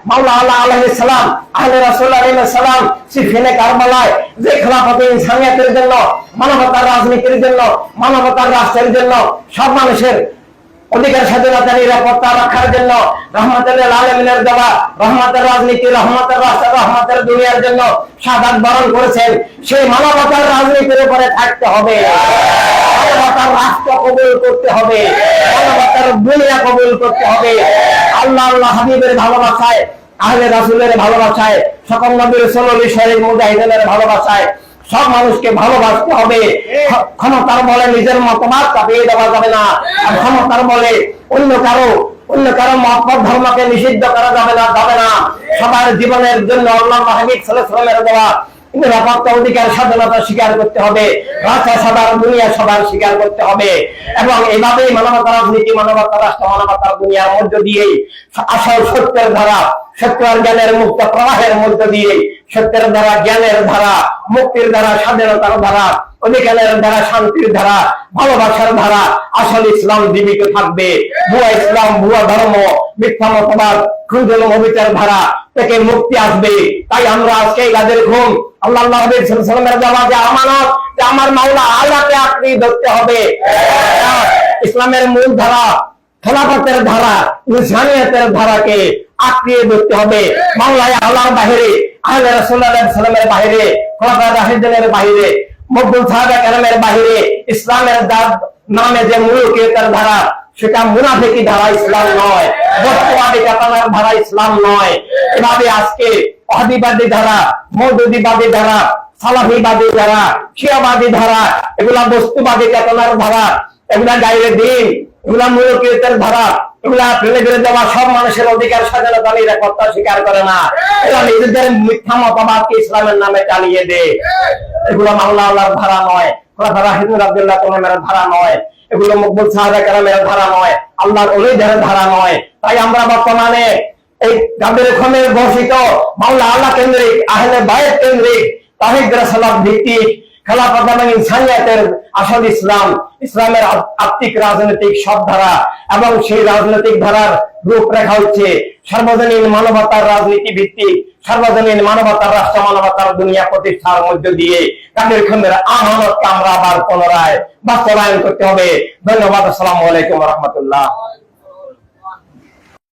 মাওলা আল্লাহ আলাইহিস সালাম আহলে রাসূল আলাইহিস সালাম সিফিনে কারবালায় যে খেলাফতে ইনসানিয়াতের জন্য, মানবতার রাজনীতির জন্য, মানবতার রাষ্ট্রের জন্য, সব মানুষের অধিকার স্বাধীনতা নিরাপত্তা রক্ষার জন্য রহমতুল আলামিনের দেওয়া রহমতের রাজনীতি, রহমতের রাষ্ট্র, রহমতের দুনিয়ার জন্য শাহাদাত বরণ করেছেন। সেই মানবতার রাজনীতির উপরে থাকতে হবে, মানবতার রাষ্ট্র কবুল করতে হবে, মানবতার দুনিয়া কবুল করতে হবে। আল্লাহ হাবিবের ভালোবাসায়, আহলে রাসূলের ভালোবাসায়, সকল নবী রাসূল শহীদ মুজাহিদিনের ভালোবাসায় সব মানুষকে ভালোবাসতে হবে। ক্ষমতার বলে নিজের মতবাদ চাপিয়ে দেওয়া যাবে না, আর ক্ষমতার বলে অন্য কারো মত ধর্মকে নিষিদ্ধ করা যাবে না। সবার জীবনের জন্য আল্লাহ হাবিব সাল্লাল্লাহু আলাইহি ওয়াসাল্লামের দেওয়া নিরাপত্তা, অধিকার, স্বাধীনতা স্বীকার করতে হবে। রাষ্ট্র সবার, দুনিয়া সবার স্বীকার করতে হবে। এবং এইভাবেই মানবতা রাজনীতি, মানবতা রাষ্ট্র, মানবতার দুনিয়ার মধ্য দিয়েই আসল সত্যের ধারা, সত্য আর জ্ঞানের মুক্ত প্রবাহের মধ্য দিয়ে সত্যের ধারা, জ্ঞানের ধারা, মুক্তির ধারা, স্বাধীনতার ধারা, অধিকারের ধারা, শান্তির ধারা, ভালোবাসার ধারা, আসল ইসলাম জীবিত থাকবে। ভুয়া ইসলাম, ভুয়া ধর্ম, মিথ্যা মতবাদ, খুঁজল মবিতার ধারা থেকে মুক্তি আসবে। তাই আমরা আজকে গাদের ঘুম আল্লাহ হাবিব সাল্লাল্লাহু আলাইহি ওয়াসাল্লামের দেওয়া যে আমানত, যে আমার মাওলা আল্লাহকে আঁকড়ে ধরতে হবে। ইসলামের মূল ধারা, খেলাফতের ধারা, ইনসানিয়তের ধারাকে আঁকড়িয়ে ধরতে হবে। মাওলা আল্লাহর বাহিরে, আহলে রাসূলুল্লাহ সাল্লাল্লাহু আলাইহি ওয়াসাল্লামের বাহিরে, খোলাফায়ে রাশিদিনের বাহিরে, মকবুল সাহাবা কেরামের বাহিরে ইসলামের নামে যে মুলকিয়তের ধারা, সেটা মুনাফিকি ধারা, ইসলাম নয়। বস্তুবাদী কাতানার ধারা, ইসলাম নয়। এভাবে আজকে ওয়াহাবিবাদী ধারা, মওদুদিবাদী ধারা, সালাফিবাদী ধারা, শিয়াবাদী ধারা, এগুলা বস্তুবাদী কাতানার ধারা, এগুলা গায়রে দিন, এগুলা মুলকিয়তের ধারা, এগুলা ফেলে ফেলে দেওয়া। সব মানুষের অধিকার, স্বাধীনতা, নিরাপত্তা স্বীকার করে না। এরা নিজেদের মিথ্যা মতবাদকে ইসলামের নামে চালিয়ে দেয়। এগুলো মাওলা আল্লাহর ধারা নয়, খোলাফায়ে রাশিদিন রাদিয়াল্লাহু তাআলার ধারা নয়, এগুলো মকবুল সাহাবা কেরামের ধারা নয়, আল্লাহর ওলিদের ধারা নয়। তাই আমরা বর্তমানে এই গাদের ঘুমের ঘোষিত মাওলা আল্লাহ কেন্দ্রিক, আহলে বায়ত কেন্দ্রিক, তাওহীদ রাসালাত ভিত্তিক খেলাফত এবং ইনসানিয়তের আসল ইসলাম, ইসলামের আত্মিক রাজনৈতিক সব ধারা, এবং সেই রাজনৈতিক ধারার রূপরেখা হচ্ছে সার্বজনীন মানবতার রাজনীতি ভিত্তিক, সার্বজনীন মানবতার রাষ্ট্র, মানবতার দুনিয়া প্রতিষ্ঠার মধ্য দিয়ে গাদের ঘুমের আমানতকে আমরা আবার পুনরায় বাস্তবায়ন করতে হবে। ধন্যবাদ। আসসালামু আলাইকুম ওয়া রাহমাতুল্লাহ।